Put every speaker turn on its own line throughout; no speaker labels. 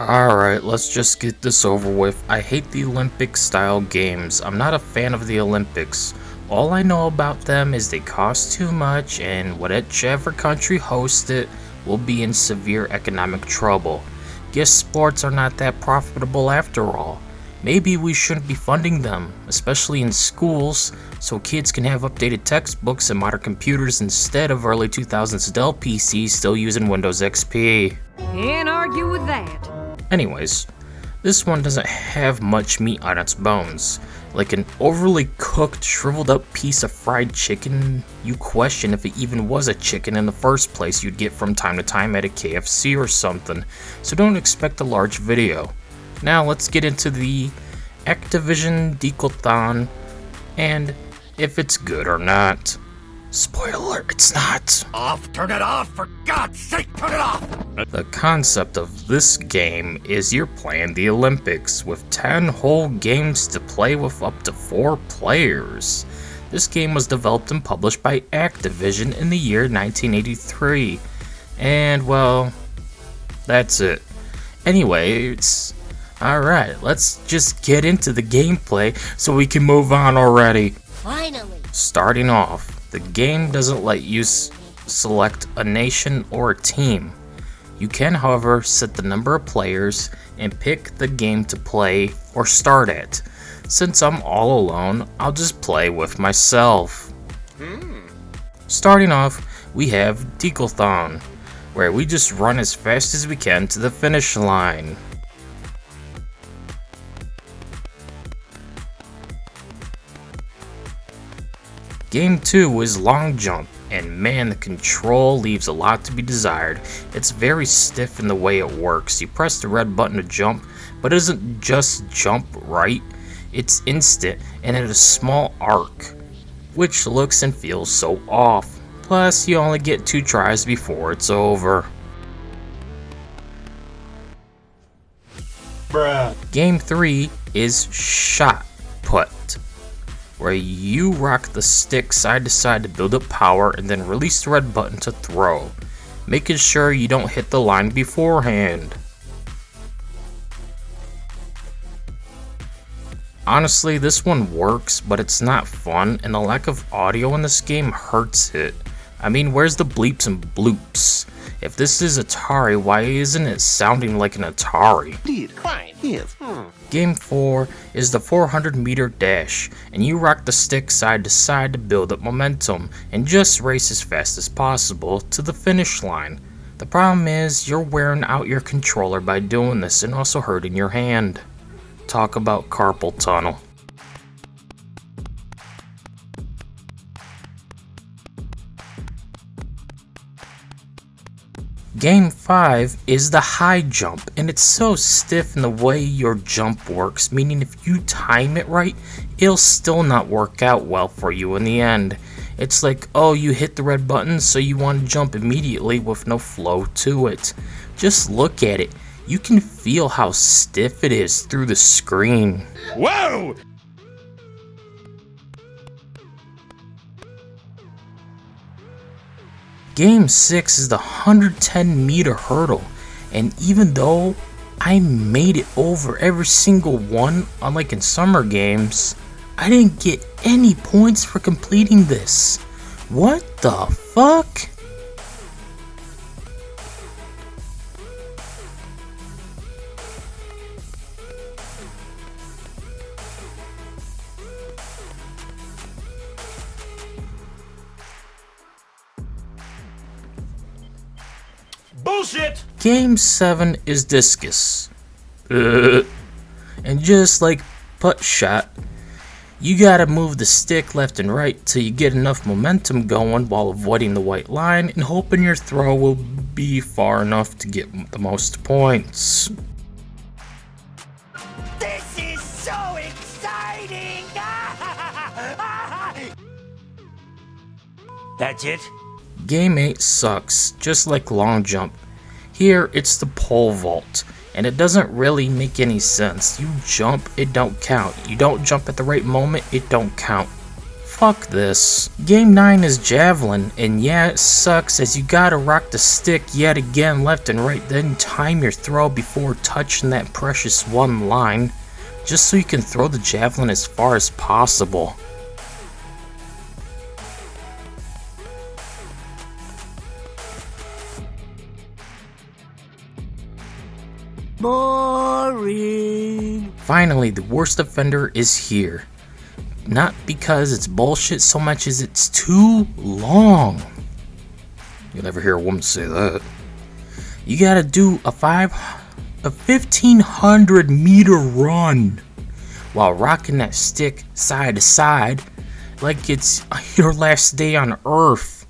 Alright, let's just get this over with. I hate the Olympic style games. I'm not a fan of the Olympics. All I know about them is they cost too much, and whichever country hosts it will be in severe economic trouble. Guess sports are not that profitable after all. Maybe we shouldn't be funding them, especially in schools, so kids can have updated textbooks and modern computers instead of early 2000s Dell PCs still using Windows XP.
Can't argue with that.
Anyways, this one doesn't have much meat on its bones. Like an overly cooked, shriveled up piece of fried chicken you question if it even was a chicken in the first place you'd get from time to time at a KFC or something, so don't expect a large video. Now let's get into the Activision Decathlon and if it's good or not. Spoiler alert, it's not.
Turn it off, for God's sake, turn it off!
The concept of this game is you're playing the Olympics with 10 whole games to play with up to 4 players. This game was developed and published by Activision in the year 1983. And well, that's it. Anyways, alright, let's just get into the gameplay so we can move on already.
Finally!
Starting off, the game doesn't let you select a nation or a team. You can, however, set the number of players and pick the game to play or start at. Since I'm all alone, I'll just play with myself. Starting off, we have Decathlon, where we just run as fast as we can to the finish line. Game 2 is long jump, and man, the control leaves a lot to be desired. It's very stiff in the way it works. You press the red button to jump, but it doesn't just jump right, it's instant and at a small arc, which looks and feels so off. Plus, you only get 2 tries before it's over.
Bruh.
Game 3 is shot put, where you rock the stick side to side to build up power and then release the red button to throw, making sure you don't hit the line beforehand. Honestly, this one works, but it's not fun, and the lack of audio in this game hurts it. I mean, where's the bleeps and bloops? If this is Atari, why isn't it sounding like an Atari?
Indeed, fine, yes.
Game 4 is the 400-meter dash, and you rock the stick side to side to build up momentum, and just race as fast as possible to the finish line. The problem is, you're wearing out your controller by doing this and also hurting your hand. Talk about carpal tunnel. Game 5 is the high jump, and it's so stiff in the way your jump works, meaning if you time it right, it'll still not work out well for you in the end. It's like, oh, you hit the red button, so you want to jump immediately with no flow to it. Just look at it. You can feel how stiff it is through the screen.
Whoa!
Game 6 is the 110-meter hurdle, and even though I made it over every single one, unlike in summer games, I didn't get any points for completing this. What the fuck?
Bullshit!
Game 7 is discus. And just like putt shot, you gotta move the stick left and right till you get enough momentum going while avoiding the white line and hoping your throw will be far enough to get the most points.
This is so exciting! That's it?
Game 8 sucks, just like long jump. Here, it's the pole vault, and it doesn't really make any sense. You jump, it don't count. You don't jump at the right moment, it don't count. fuck this. Game 9 is javelin, and yeah, it sucks as you gotta rock the stick yet again left and right, then time your throw before touching that precious one line, just so you can throw the javelin as far as possible.
Boring.
Finally, the worst offender is here. Not because it's bullshit so much as it's too long. You'll never hear a woman say that. You gotta do a 1,500 meter run while rocking that stick side to side like it's your last day on Earth.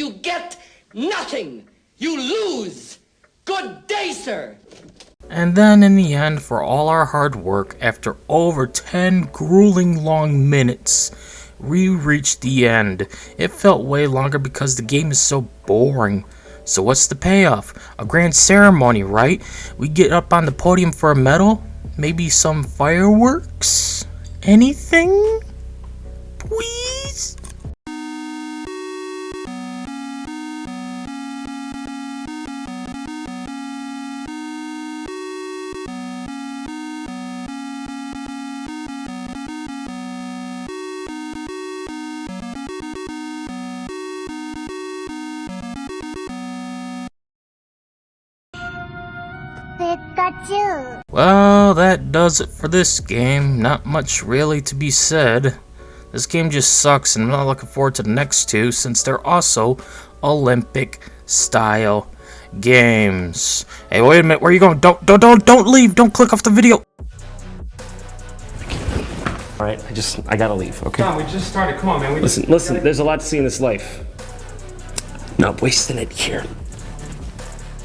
You get nothing. You lose. Good day, sir.
And then in the end, for all our hard work, after over 10 grueling long minutes, we reached the end. It felt way longer because the game is so boring. So what's the payoff? A grand ceremony, right? We get up on the podium for a medal? Maybe some fireworks? Anything? Please? Well, that does it for this game. Not much really to be said. This game just sucks, and I'm not looking forward to the next two since they're also Olympic style games. Hey, wait a minute, where are you going? Don't leave! Don't click off the video!
Alright, I gotta leave, okay?
Tom, we just started. Come on, man.
Listen, there's a lot to see in this life. Not wasting it here.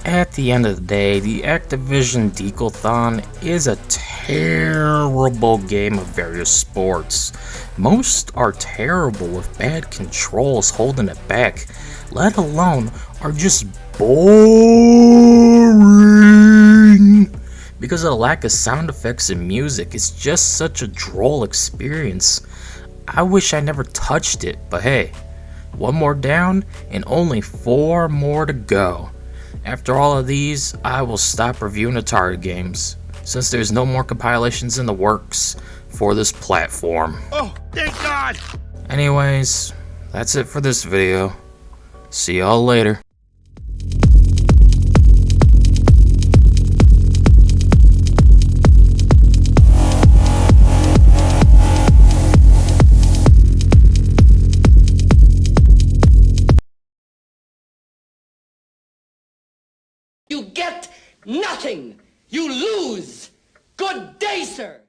At the end of the day, the Activision Decathlon is a terrible game of various sports. Most are terrible with bad controls holding it back, let alone are just boring. Because of the lack of sound effects and music, it's just such a droll experience. I wish I never touched it, but hey, one more down and only 4 more to go. After all of these, I will stop reviewing Atari games, since there's no more compilations in the works for this platform.
Oh, thank God!
Anyways, that's it for this video. See y'all later.
You get nothing. You lose. Good day, sir.